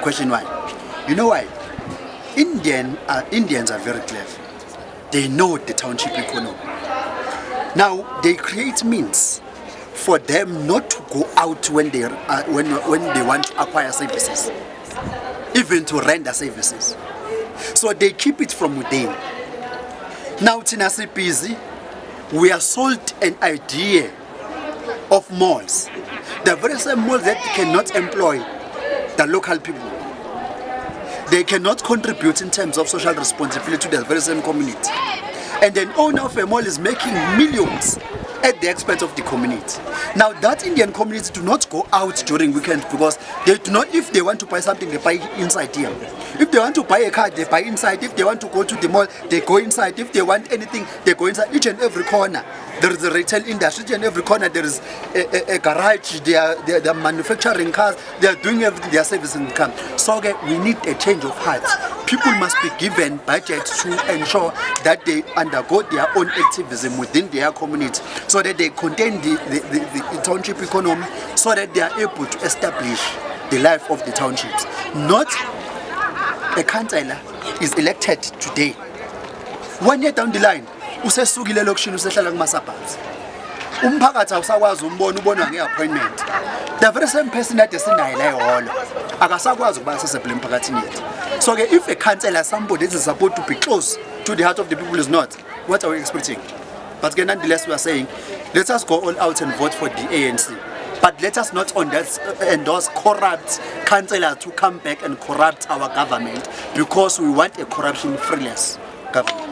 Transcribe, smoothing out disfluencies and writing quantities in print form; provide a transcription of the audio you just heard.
question why. You know why? Indians are very clever. They know the township economy. Now they create means for them not to go out when they want to acquire services, even to render services. So they keep it from within. Now Tinasi busy, we are sold an idea of malls. The very same malls that cannot employ the local people. They cannot contribute in terms of social responsibility to the very same community. And an owner of a mall is making millions at the expense of the community. Now that Indian community do not go out during weekends because they do not, if they want to buy something, they buy inside here. If they want to buy a car, they buy inside. If they want to go to the mall, they go inside. If they want anything, they go inside. Each and every corner, there is a retail industry. Each and every corner, there is a garage. They are manufacturing cars. They are doing everything. They are servicing income. So we need a change of heart. People must be given budgets to ensure that they undergo their own activism within their community, so that they contain the township economy, so that they are able to establish the life of the townships. Not a councillor is elected today. 1 year down the line, usesukile lokishini usehlala kumasabhazi. Umphakathi awusakwazi umbona ubonwa ngeappointment. The very same person that is in la iholo akasakwazi ukuba sesebhle emphakathini yethu. So if a councillor, somebody that is supposed to be close to the heart of the people, is not, what are we expecting? But nonetheless, we are saying, let us go all out and vote for the ANC. But let us not endorse corrupt councillors to come back and corrupt our government, because we want a corruption-freeless government.